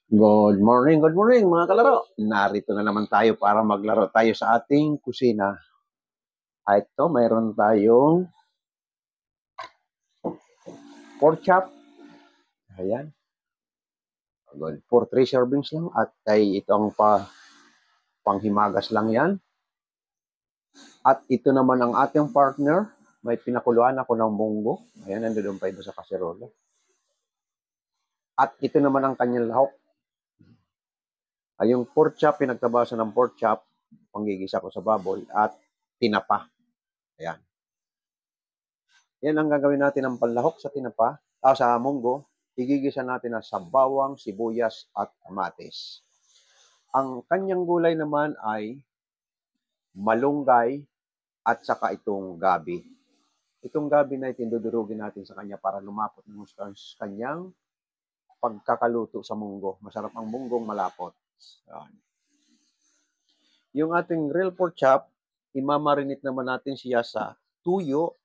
Good morning mga kalaro. Narito na naman tayo para maglaro tayo sa ating kusina. Ito, mayroon tayong pork chop. Ayan. Good. For 3 servings lang at ay ito ang panghimagas lang yan. At ito naman ang ating partner. May pinakuluan ako ng munggo. Ayan, nandoon pa ito sa kaserola. At ito naman ang kanyang lahok. Ay yung pork chop, pinagtabasan ng pork chop, panggigisa ko sa baboy at tinapa. Ayan. Yan ang gagawin natin ng panlahok sa tinapa, sa munggo. Igigisa natin sa bawang, sibuyas at kamatis. Ang kanyang gulay naman ay malunggay at saka itong gabi. Itong gabi na itindudurugin natin sa kanya para lumapot ng kanyang pagkakaluto sa munggo. Masarap ang munggong malapot. Yan. Yung ating real pork chop, imamarinate naman natin siya sa tuyo.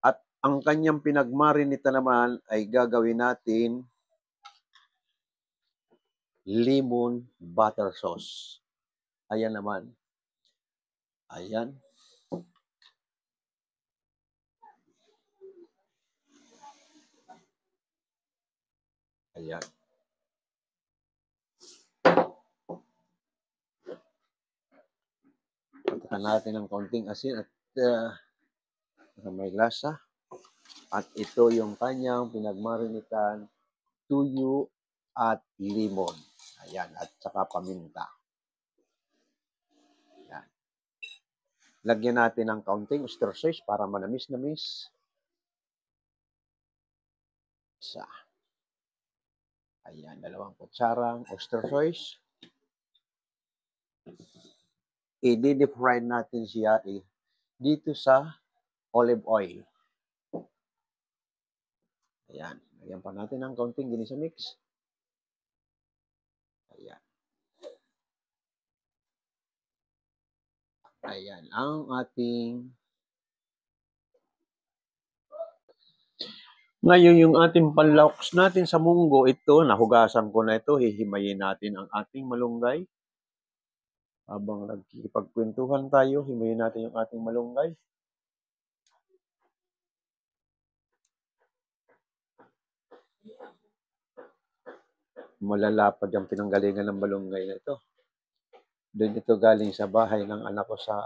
At ang kanyang pinagmarinita naman ay gagawin natin lemon butter sauce. Ayan naman. Ayan. Ayan. Patakan natin ng kaunting asin at may lasa. At ito yung kanyang pinagmarinitan, tuyo at limon. Ayan. At saka paminta. Ayan. Lagyan natin ng kaunting oyster sauce para manamis-namis. Isa. Ayan. 2 kutsarang oyster sauce. I-deep fry natin siya dito sa olive oil. Ayan. Lagyan pa natin ng kaunting ginisa mix. Ayan. Ayan ang ating ngayon yung ating panlauks natin sa munggo, ito, nahugasan ko na ito, hihimayin natin ang ating malunggay. Habang nagkikipagkwentuhan tayo, himayin natin yung ating malunggay. Malalapad yung pinanggalingan ng malunggay na ito. Doon ito galing sa bahay ng anak ko sa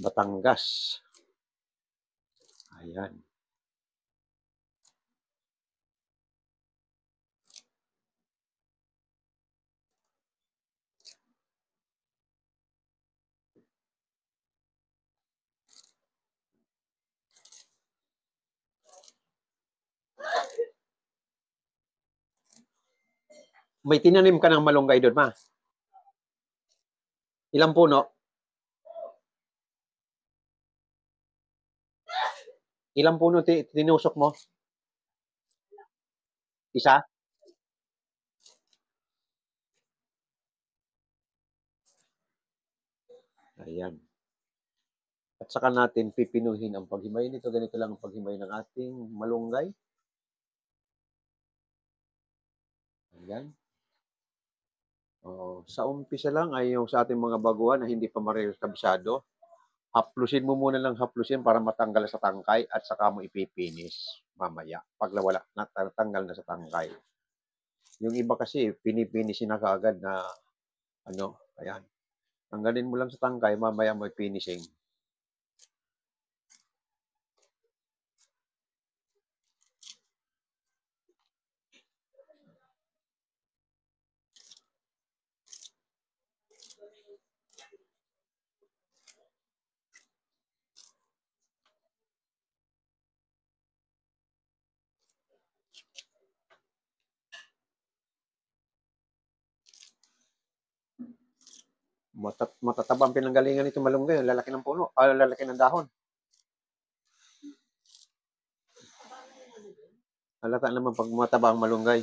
Batangas. Ayan. May tinanim ka ng malunggay doon, ma? Ilang puno? Ilang puno tinusok mo? Isa? Ayan. At saka natin pipinuhin ang paghimay nito. Ganito lang ang paghimay ng ating malunggay. Ayan. Sa umpisa lang ay yung sa ating mga baguhan na hindi pa kabisado, haplusin mo muna lang haplusin para matanggal sa tangkay at saka mo ipipinis mamaya. Pag wala, natanggal na sa tangkay. Yung iba kasi, pinipinisin na kaagad na ayan. Tanggalin mo lang sa tangkay, mamaya mo finishing. Matataba ang pinanggalingan nito malunggay, lalaki ng puno, lalaki ng dahon. Halata naman pag mataba ang malunggay.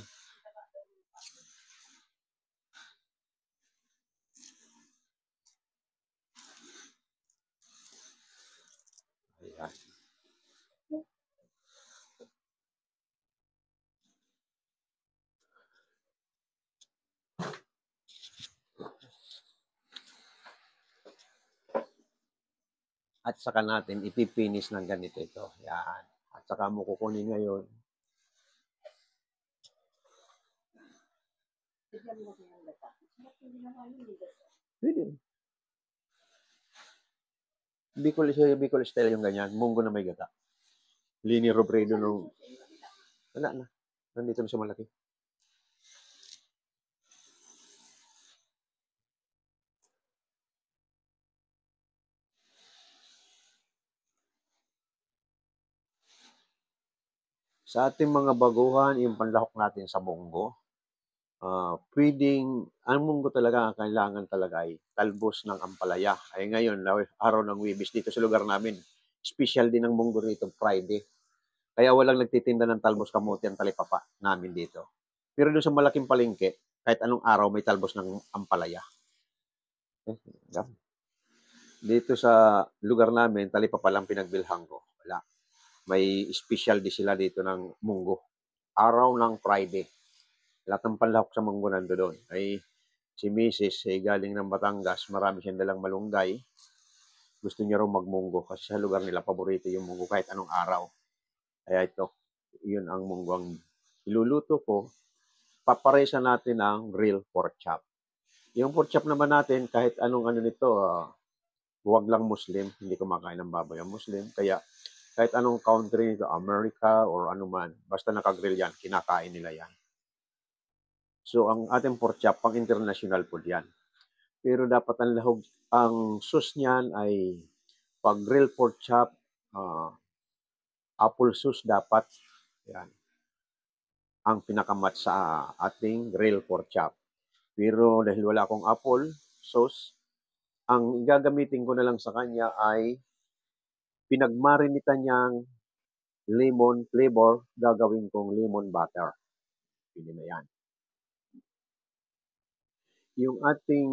Ayan. At saka natin ipipinis ng ganito ito. Yan. At saka mo kukunin ngayon. Pwede. Bicol style yung ganyan. Munggo na may gata. Lini Robredo nung... Wala na. Nandito na sa malaki. Sa ating mga baguhan, yung panlahok natin sa munggo, pwedeng, ang munggo talaga, ang kailangan talaga ay talbos ng ampalaya. Ay ngayon, araw ng Wibis dito sa lugar namin, special din ang munggo rito, Friday. Kaya walang nagtitinda ng talbos kamote ang talipapa namin dito. Pero doon sa malaking palengke, kahit anong araw may talbos ng ampalaya. Dito sa lugar namin, talipapa lang pinagbilhan ko. Wala. May special di sila dito ng munggo. Araw ng Friday. Lahat ng panlahok sa munggo nando doon. Ay si Mrs. ay galing ng Batangas. Marami siyang dalang malunggay. Gusto niya raw magmunggo kasi sa lugar nila paborito yung munggo kahit anong araw. Kaya ito, yun ang munggo ang iluluto ko. Paparesa natin ang real pork chop. Yung pork chop naman natin, kahit anong ano nito, huwag lang Muslim. Hindi kumakain ng baboy ang Muslim. Kaya kahit anong country nito, America or ano man, basta nakagrill yan, kinakain nila yan. So, ang ating pork chop, pang international food yan. Pero dapat ang lahog, ang sauce niyan ay pag grilled pork chop, apple sauce dapat. Yan. Ang pinakamat sa ating grilled pork chop. Pero dahil wala akong apple sauce, ang gagamitin ko na lang sa kanya ay pinagmarinitan niyang lemon flavor, gagawin kong lemon butter. Pili na yan. Yung ating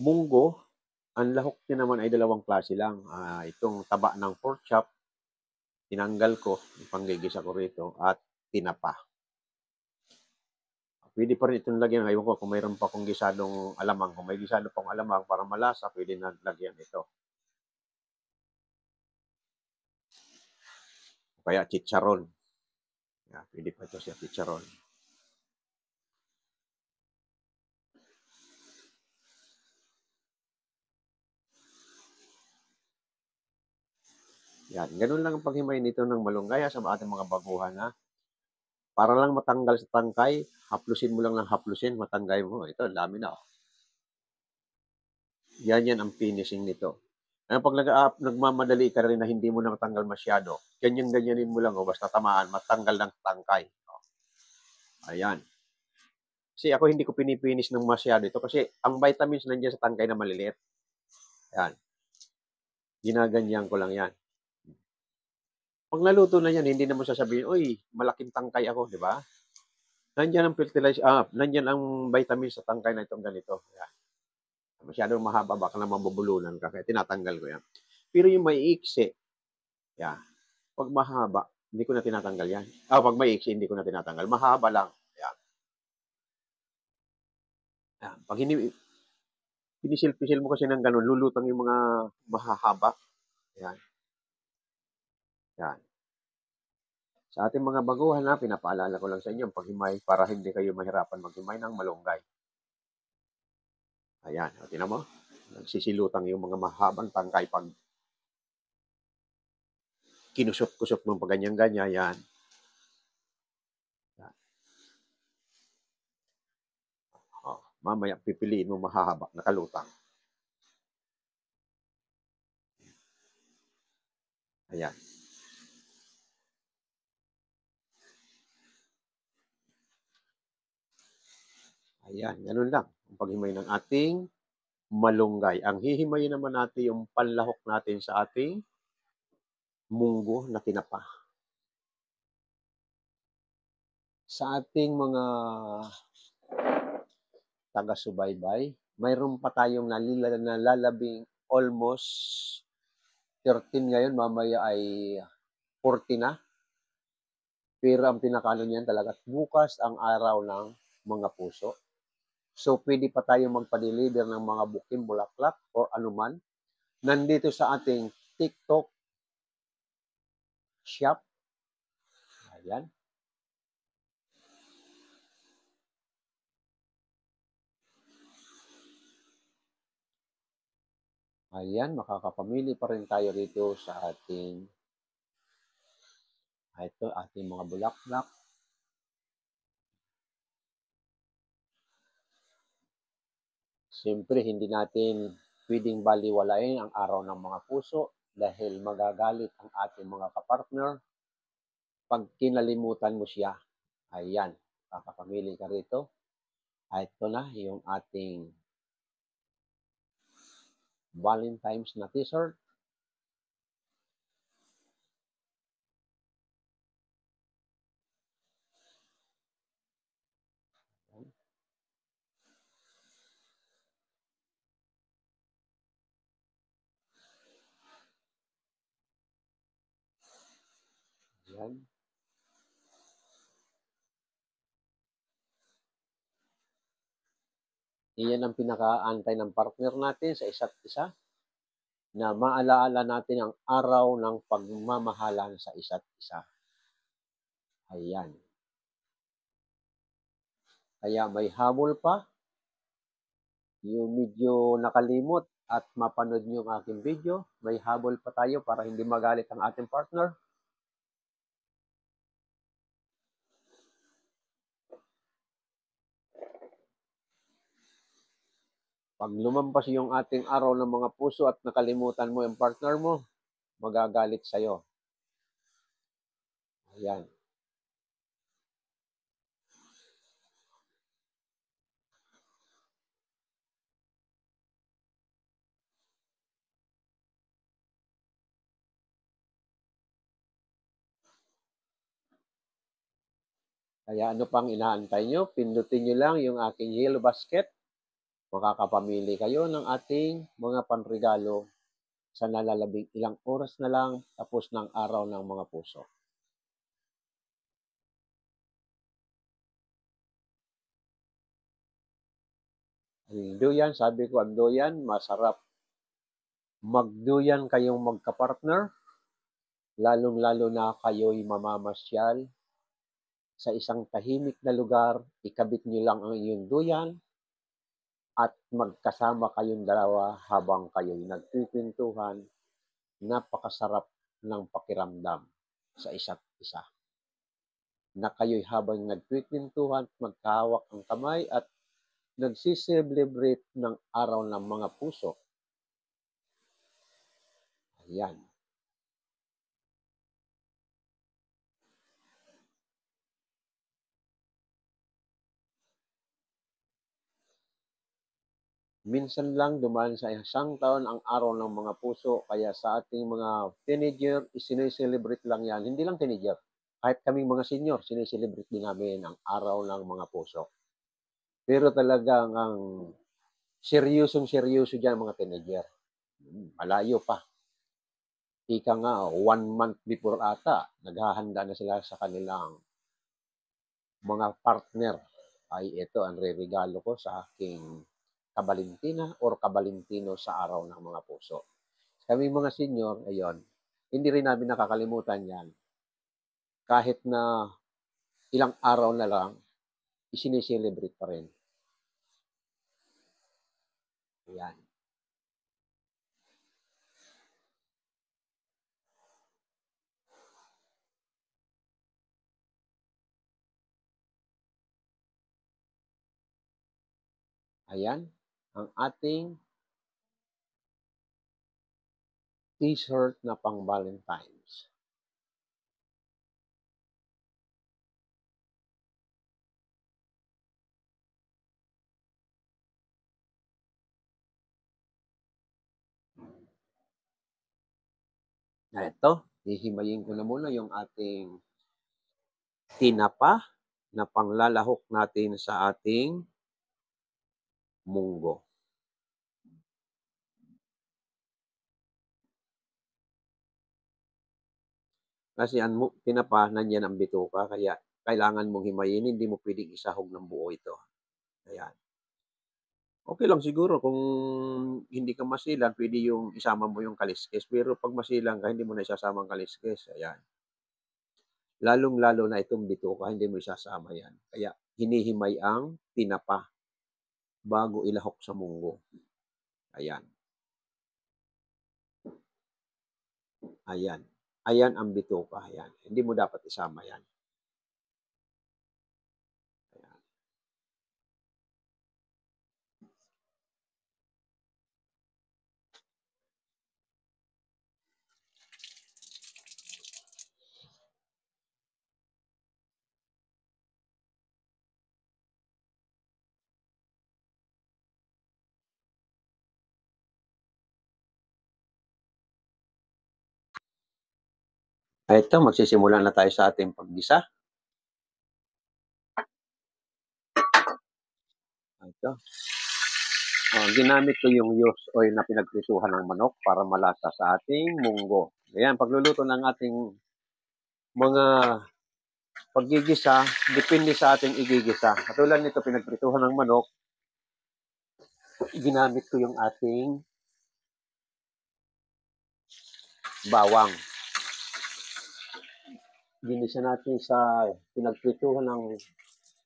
munggo, ang lahok niya naman ay dalawang klase lang. Itong taba ng pork chop, tinanggal ko, panggigisa ko rito, at tinapa. Pwede pa rin itong lagyan. Ayaw ko kung mayroon pa akong gisadong alamang. Kung may gisado pang alamang para malasa, pwede na lagyan ito. Kaya chicharon. Pwede pa ito siya chicharon. Yan. Ganun lang ang paghimay nito ng malunggay sa ating mga baguhan. Para lang matanggal sa tangkay, haplusin mo lang ng haplusin, matangkay mo. Ito, dami na. Yan ang finishing nito. Ngayon, pag nagmamadali ka rin na hindi mo na matanggal masyado, ganyan-ganyanin mo lang, basta tamaan, matanggal ng tangkay. Ayan. Kasi ako hindi ko pinipinish ng masyado ito kasi ang vitamins nandiyan sa tangkay na maliliit. Ayan. Ginaganyan ko lang yan. Pag naluto na yan, hindi naman sasabihin, uy, malaking tangkay ako, di ba? Nandiyan ang nandiyan ang vitamins sa tangkay na itong ganito. Ayan. Masyadong mahaba, baka na mabubulunan ka, kaya tinatanggal ko yan. Pero yung may iksi, yan. Pag mahaba, hindi ko na tinatanggal yan. Pag may iksi, hindi ko na tinatanggal. Mahaba lang. Yan. Yan. Pag pinisil-pisil mo kasi ng ganun, lulutang yung mga mahahaba. Yan. Yan. Sa ating mga baguhan pinapaalala ko lang sa inyo ang paghimay para hindi kayo mahirapan maghimay ng malunggay. Ayan. O, tinan mo? Nagsisilutang yung mga mahabang tangkay pag kinusot-kusot mo pag ganyan-ganyan. Yan. Yan. O, mamaya pipiliin mo mahahaba, nakalutang. Ayan. Ayan, ganun lang. Ang paghimay ng ating malunggay. Ang hihimayin naman natin yung panlahok natin sa ating munggo na tinapa. Sa ating mga taga-subaybay, mayroon pa tayong nalalabing almost 13 ngayon, mamaya ay 40 na. Pero ang pinakano niyan talaga, bukas ang araw ng mga puso. So, pwede pa tayo magpa-deliver ng mga bukim, bulaklak, or anuman. Nandito sa ating TikTok shop. Ayan. Ayan, makakapamili pa rin tayo rito sa ating mga bulaklak. Siyempre, hindi natin pwedeng baliwalain ang araw ng mga puso dahil magagalit ang ating mga kapartner pag kinalimutan mo siya. Ayan, kakapamili ka rito. Ito na yung ating Valentine's na t-shirt. Ayan. Iyan ang pinakaantay ng partner natin sa isa't isa na maalaala natin ang araw ng pagmamahalan sa isa't isa. Ayan. Kaya may habol pa. Yung medyo nakalimot at mapanood nyo ang aking video, may habol pa tayo para hindi magalit ang ating partner. Pag lumampas yung ating araw ng mga puso at nakalimutan mo yung partner mo, magagalit sa'yo. Ayan. Kaya ano pang inaantay nyo? Pindutin nyo lang yung aking yellow basket. Makakapamili kayo ng ating mga panregalo sa nalalabing ilang oras na lang tapos ng araw ng mga puso. Ang duyan, sabi ko ang duyan, masarap. Magduyan kayong magkapartner, lalong-lalo na kayo'y mamamasyal sa isang tahimik na lugar, ikabit niyo lang ang iyong duyan at magkasama kayong dalawa habang kayo'y nagkikwentuhan. Napakasarap ng pakiramdam sa isa't isa. Na kayo'y habang nagkikwentuhan, magkahawak ang kamay at nagsiselebrate ng araw ng mga puso. Ayan. Minsan lang dumaan sa isang taon ang araw ng mga puso, kaya sa ating mga teenager, isineselebrate lang yan. Hindi lang teenager, kahit kaming mga senior, sineselebrate din namin ang araw ng mga puso. Pero talagang ang seryosong-seryoso dyan mga teenager. Malayo pa. Ika nga, 1 month before ata, naghahanda na sila sa kanilang mga partner. Ay ito ang re-regalo ko sa aking kabalintina or kabalintino sa araw ng mga puso. Kami mga senior, ayon, hindi rin namin nakakalimutan yan. Kahit na ilang araw na lang, isineselebrate pa rin. Ayan. Ayan, ang ating t-shirt na pang Valentine's. Na ito, hihimayin ko na muna yung ating tinapa na panglalahok natin sa ating munggo. Kasi ang tinapa, nandiyan ang bituka, kaya kailangan mong himayin, hindi mo pwedeng isahog ng buo ito. Ayan. Okay lang siguro kung hindi ka masilan, pwede yung isama mo yung kaliskis. Pero 'pag masilan ka, hindi mo na isasama ang kaliskis, ayan. Lalong-lalo na itong bituka, hindi mo isasama yan. Kaya hinihimay ang tinapa bago ilahok sa munggo. Ayan, ayan. Ayan ang bituka, ayan. Hindi mo dapat isama yan. Ayan. Ito, magsisimula na tayo sa ating paggisa. Ito. Ginamit ko yung used oil na pinagprituhan ng manok para malasa sa ating munggo. Ayan, pagluluto ng ating mga paggigisa, depende sa ating igigisa. Katulad nito, pinagprituhan ng manok, ginamit ko yung ating bawang. Ginisa natin sa pinagprituhan ng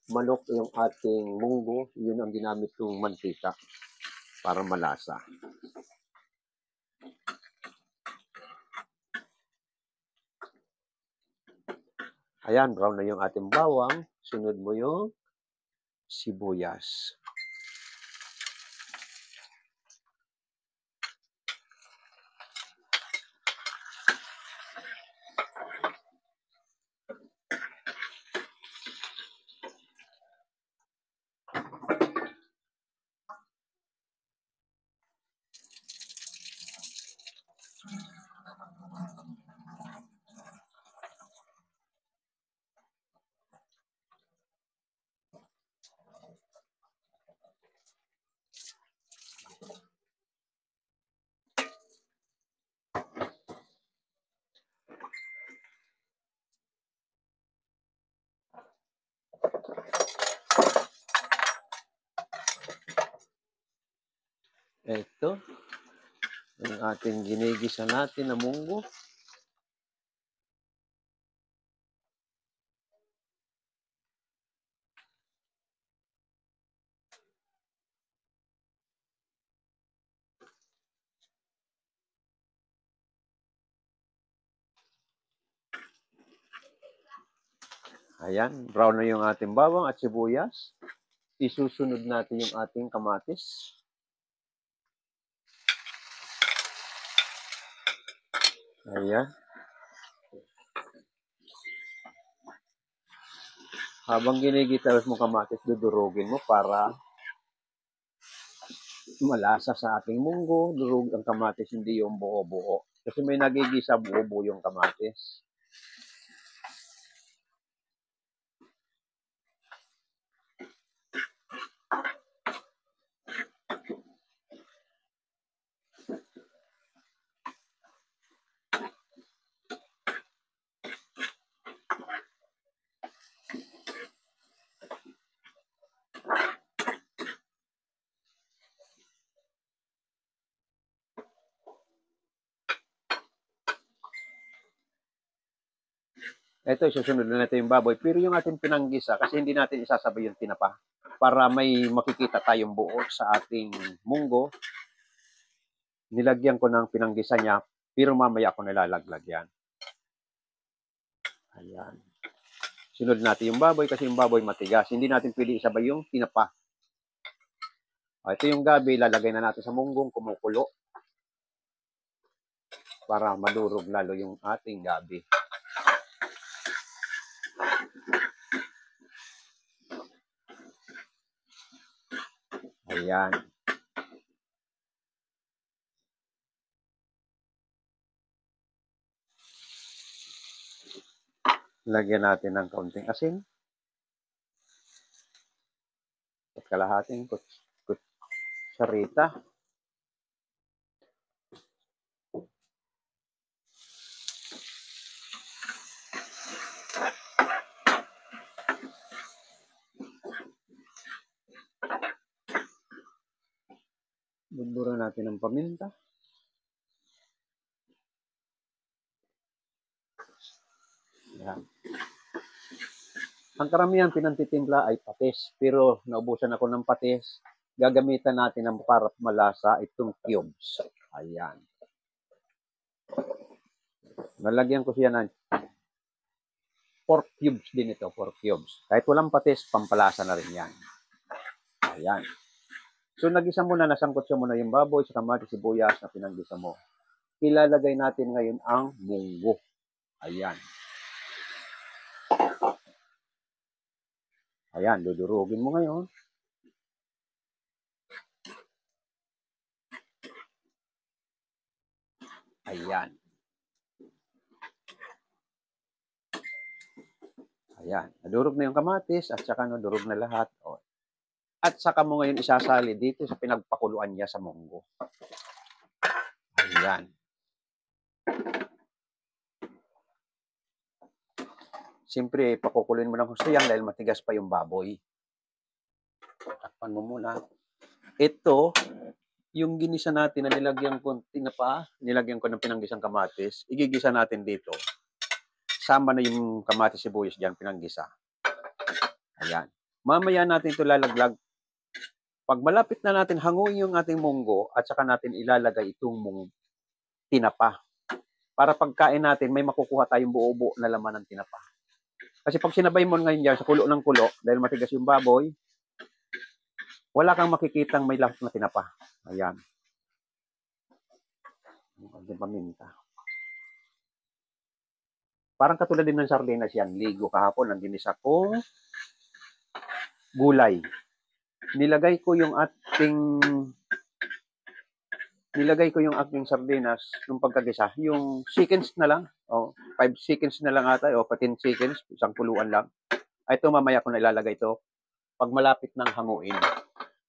manok yung ating munggo, yun ang ginamit kong mantika para malasa. Ayan, brown na yung ating bawang. Sunod mo yung sibuyas. Ito, ang ating ginigisa natin na munggo. Ayan, brown na yung ating bawang at sibuyas. Isusunod natin yung ating kamatis. Ayan. Habang ginigisa mo kamatis, dudurugin mo para malasa sa ating munggo. Durug ang kamatis, hindi yung buo-buo. Kasi may nagigisa buo-buo yung kamatis. Ito, isusunod na natin yung baboy. Pero yung ating pinanggisa, kasi hindi natin isasabay yung tinapa. Para may makikita tayong buo sa ating munggo, nilagyan ko ng pinanggisa niya, pero mamaya ako nilalaglag yan. Ayan. Sunod natin yung baboy kasi yung baboy matigas. Hindi natin pwede isabay yung tinapa. Ito yung gabi, lalagay na natin sa munggong kumukulo para madurog lalo yung ating gabi. Ayan. Lagyan natin ng kaunting asin. At kalahating kutsarita. natin ng paminta. Yan. Ang karamihan pinantitimpla ay patis, pero naubusan ako ng patis. Gagamitan natin ng para malasa itong cubes. Ayan. Nalagyan ko siya ng pork cubes din ito, pork cubes. Kahit walang patis, pampalasa na rin yan. Ayan. So, nagisa mo na, nasangkot siya muna yung baboy, sa kamatis, sibuyas na pinanggisa mo. Ilalagay natin ngayon ang munggo. Ayan. Ayan, dudurugin mo ngayon. Ayan. Ayan. Nadurog na yung kamatis at saka nadurog na lahat. O. At saka mo ngayon isasali dito sa pinagpakuluan niya sa munggo. Ayan. Siyempre, pakukulin mo ng gusto yan dahil matigas pa yung baboy. Takpan mo muna. Ito, yung ginisa natin na nilagyan ko tinapa, nilagyan ko ng pinanggisang kamatis, igigisa natin dito. Sama na yung kamatis sibuyas dyan, pinanggisa. Ayan. Mamaya natin ito lalaglag. Pag malapit na natin hanguin yung ating munggo at saka natin ilalagay itong tinapa. Para pagkain natin, may makukuha tayong buo-buo na laman ng tinapa. Kasi pag sinabay mo ngayon dyan sa kulo ng kulo, dahil matigas yung baboy, wala kang makikitang may lahat na tinapa. Ayan. Ang paminta. Parang katulad din ng sardinas yan. Ligo kahapon, nanginisa ko gulay. Nilagay ko yung aking sardinas nung pagkagisa. Yung seconds na lang. O, 5 seconds na lang ata. O, 10 seconds. Isang puluan lang. Ay, ito mamaya ko na ilalagay ito. Pag malapit ng hanguin.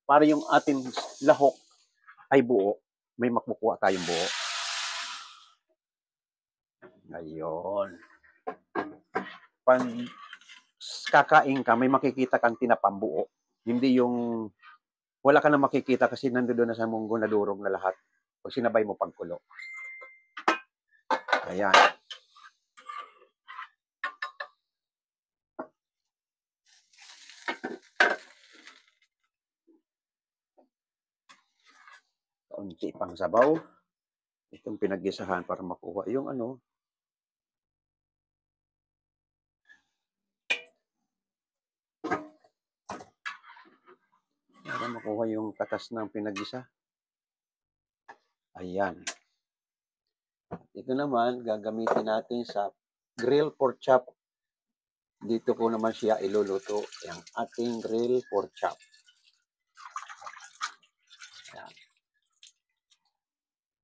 Para yung ating lahok ay buo. May makukuha tayong buo. Ngayon. Pag kakain ka, may makikita kang tinapang buo. Hindi yung wala ka na makikita kasi nandoon na sa munggo na durog na lahat. Pag sinabay mo pagkulo. Ayan. Kaunti pang sabaw. Itong pinaggisahan para makuha yung para makuha yung katas ng pinaggisa. Ayan. Ito naman, gagamitin natin sa grilled pork chop. Dito ko naman siya iluluto, yung ating grilled pork chop. Ayan.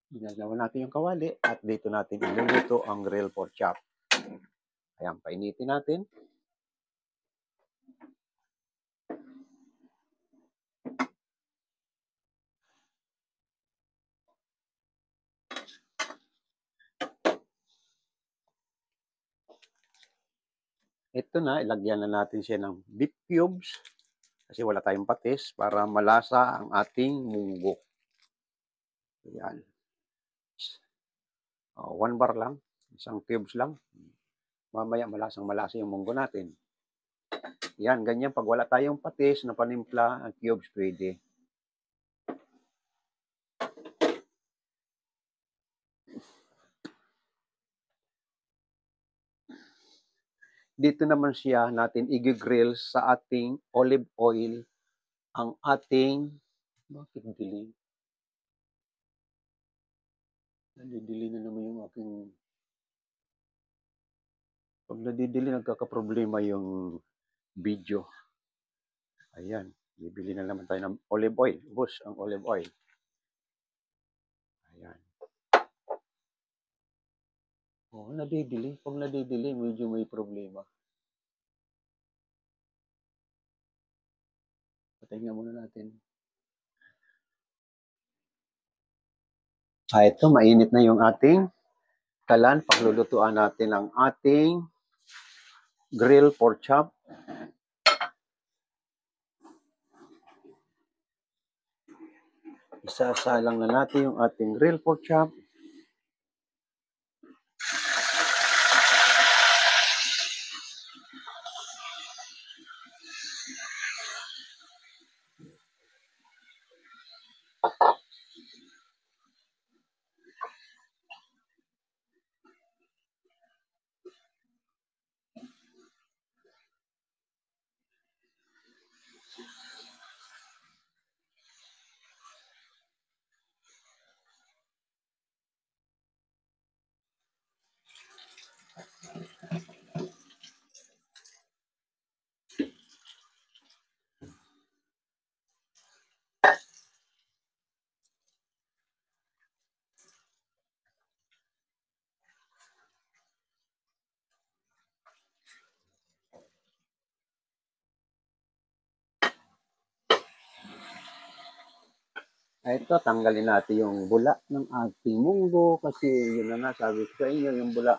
Ginagawa natin yung kawali at dito natin iluluto ang grilled pork chop. Ayan, painitin natin. Ito na, ilagyan na natin siya ng beef cubes kasi wala tayong patis para malasa ang ating munggo. Ayan. 1 bar lang, isang cubes lang. Mamaya malasa yung munggo natin. Yan, ganyan. Pag wala tayong patis na panimpla, ang cubes pwede. Dito naman siya natin i-grill sa ating olive oil ang ating bakit dilim? Nadidili na naman yung aking pag nadidili nagkakaproblema yung video. Ayan, bibili na naman tayo ng olive oil. Ubos ang olive oil. Ayan. Oh, nadidili. Pag nadidili, medyo may problema. Patayin nga muna natin. Ito, mainit na yung ating kalan. Paglulutuan natin ang ating grilled pork chop. Isasalang na natin yung ating grilled pork chop. Ito, tanggalin natin yung bula ng ating munggo kasi yun na nga, sabi ko sa inyo, yung bula.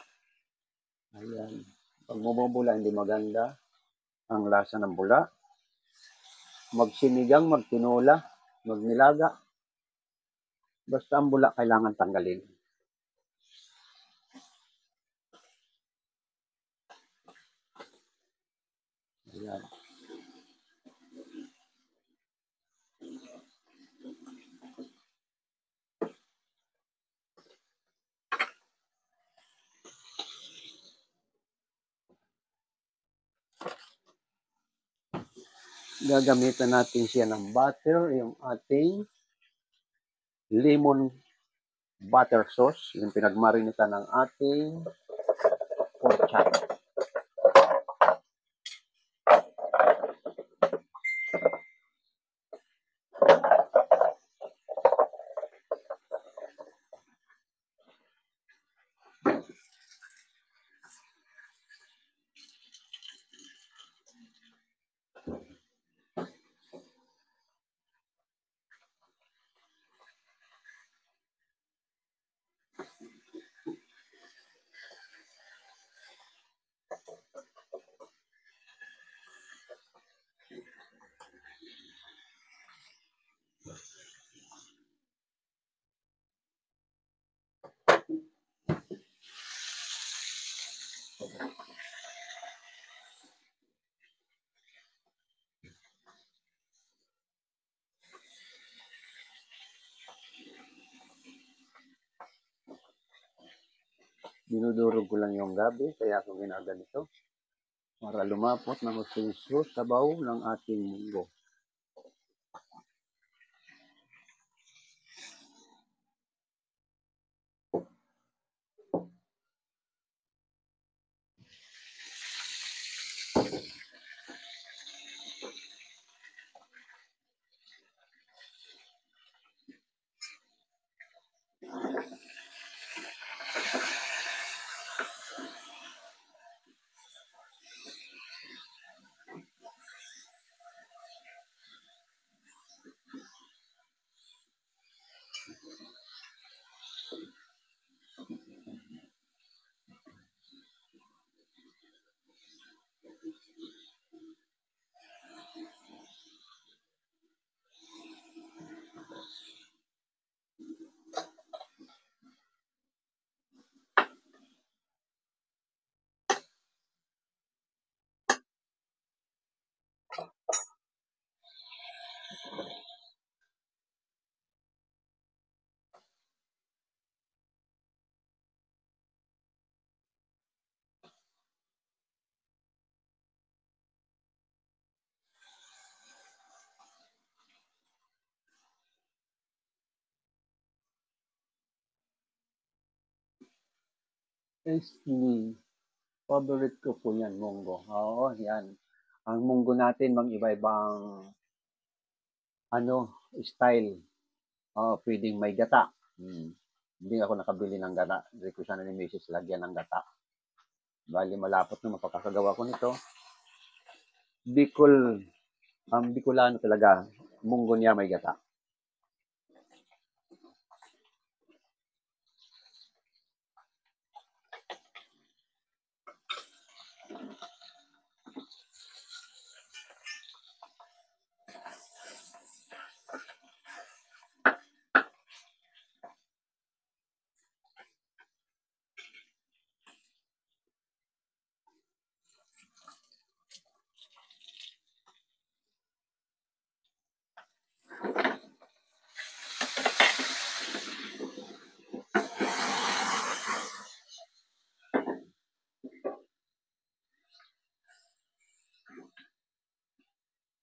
Ayan. Pag bumubula, hindi maganda ang lasa ng bula. Magsinigang, magtinola, magnilaga. Basta ang bula kailangan tanggalin. Ayan. Gagamitan natin siya ng butter, yung ating lemon butter sauce, yung pinagmarinita ng ating pork chop. Dinudurog ko lang yung gabi, kaya ako ginaganito. Para lumapot na magsuso sa baw ng ating munggo. Tasty. Favorite ko po yan, munggo. Oo, yan. Ang munggo natin, iba-ibang style. Pwedeng may gata. Hindi ako nakabili ng gata. Hindi ko sana ni Mrs. lagyan ng gata. Bali, malapot na mapakakagawa ko nito. Bicol, ang Bicolano talaga, munggo niya may gata.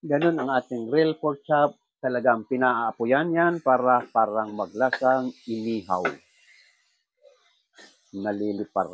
Ganun ang ating real pork chop. Talagang pinaapoyan yan para parang maglasang inihaw. Nalilipar.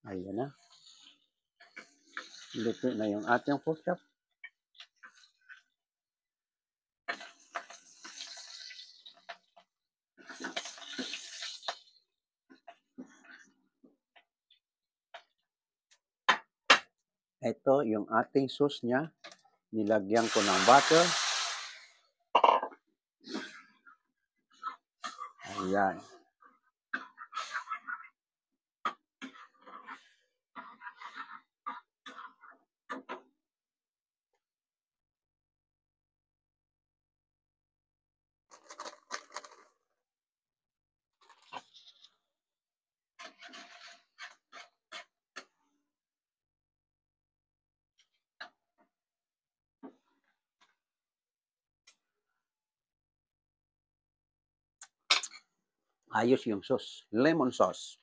Ayan na. Luto na yung ating pork chop. Ito yung ating sauce niya. Nilagyan ko ng butter. Ayan. Ayos yung sauce. Lemon sauce.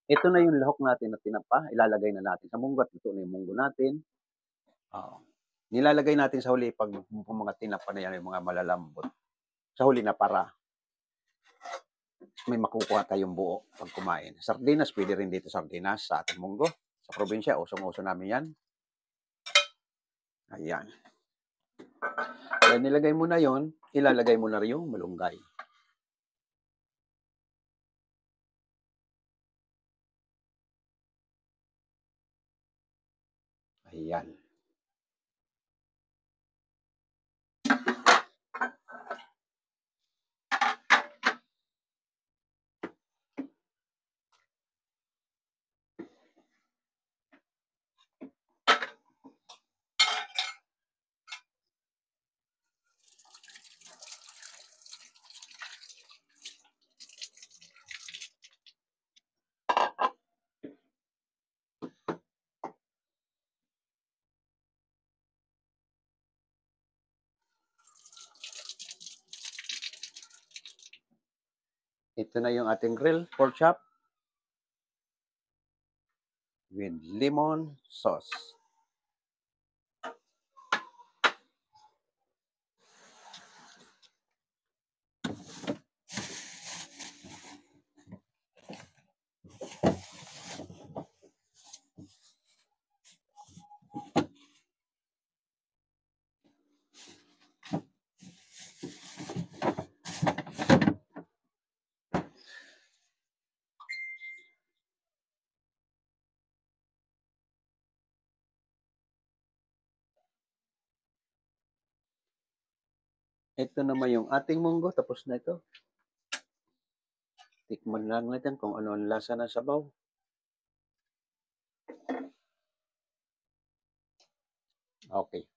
Ito na yung lahok natin na tinapa. Ilalagay na natin sa munggo at ito na yung munggo natin. Nilalagay natin sa huli pag mga tinapa na yan, yung mga malalambot. Sa huli na para may makukuha tayong buo pag kumain. Sardinas, pwede rin dito sardinas sa ating munggo. Sa probinsya, usong-uso namin yan. Ayan. Kaya nilagay mo na yon, ilalagay mo na rin yung malunggay. Ayan. Ito na yung ating grilled pork chop with lemon sauce. Ito naman yung ating munggo. Tapos na ito. Tikman lang natin kung ano ang lasa ng sabaw. Okay.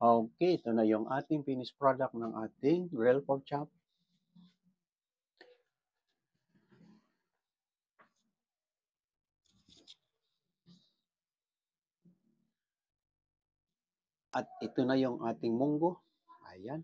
Okay, ito na yung ating finished product ng ating grilled pork chop. At ito na yung ating munggo. Ayan.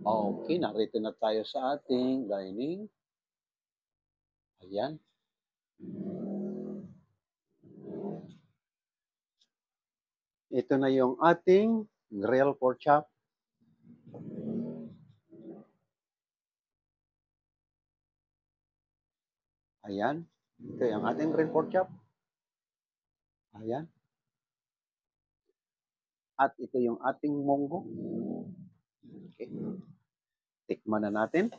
Okay, narito na tayo sa ating dining. Ayan. Ito na yung ating grilled pork chop. Ayan. Ito yung ating grilled pork chop. Ayan. At ito yung ating munggo. Okay. Tikman na natin.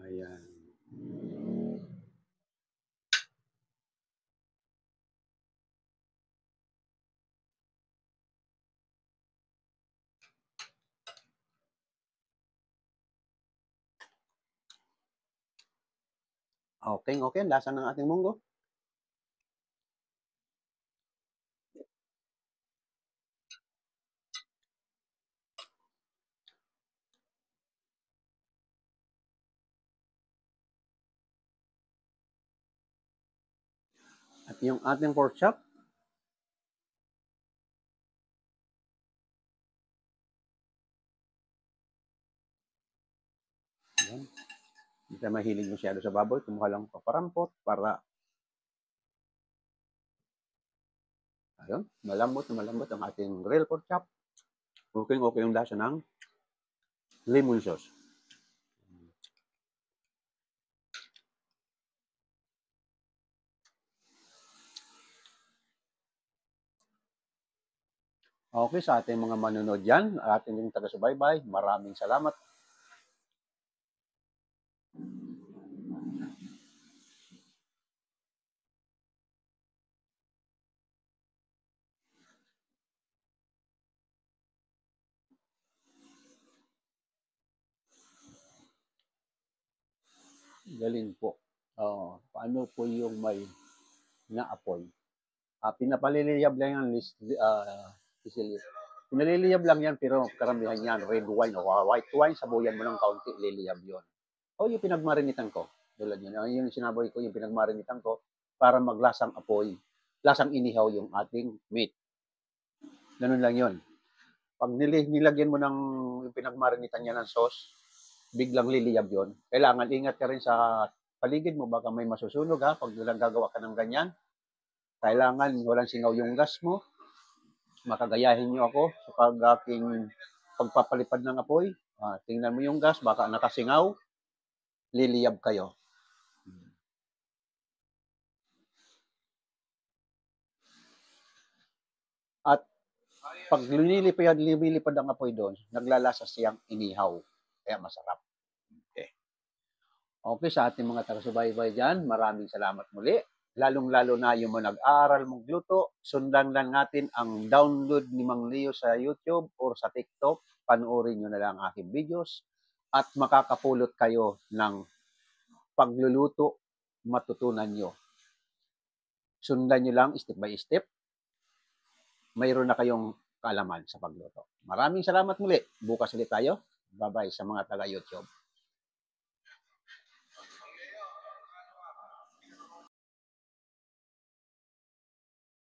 Ayan. Okay, okay. Lasa ng ating munggo. At yung ating pork chop. Ayan. Hindi tayo mahilig masyado sa baboy. Kumuha lang paparampot para ayun, malambot na malambot ang ating grilled pork chop. Okay, okay yung lasa ng lemon sauce. Okay, sa ating mga manonood dyan, ating yung taga-subaybay, maraming salamat. Galing po. Paano po yung may naapoy? Pinapaliliyab lang yan, Sicily. Pinaliliyab lang yan, pero karamihan yan, red wine o white wine, sabuyan mo ng kaunti, liliyab yon. O yung pinagmarinitan ko, tulad yun. Yung sinaboy ko, yung pinagmarinitan ko, para maglasang apoy. Lasang inihaw yung ating meat. Ganun lang yun. Pag nilagyan mo ng yung pinagmarinitan niya ng sauce, biglang liliyab yon. Kailangan ingat ka rin sa paligid mo, baka may masusunog ha, pag nilang gagawa ka ng ganyan. Kailangan walang singaw yung gas mo. Makagayahin niyo ako sa aking pagpapalipad ng apoy. Tingnan mo yung gas, baka nakasingaw, liliyab kayo. At pag lumilipad ang apoy doon, naglalasa siyang inihaw. Kaya masarap. Okay. Okay, sa ating mga taga-subaybay dyan, maraming salamat muli. Lalong-lalo na yung mga nag-aaral magluto, sundan lang natin ang download ni Mang Leo sa YouTube or sa TikTok. Panoorin nyo na lang ang aking videos at makakapulot kayo ng pagluluto, matutunan nyo. Sundan nyo lang step by step. Mayroon na kayong kaalaman sa pagluto. Maraming salamat muli. Bukas ulit tayo. Bye-bye sa mga taga-YouTube.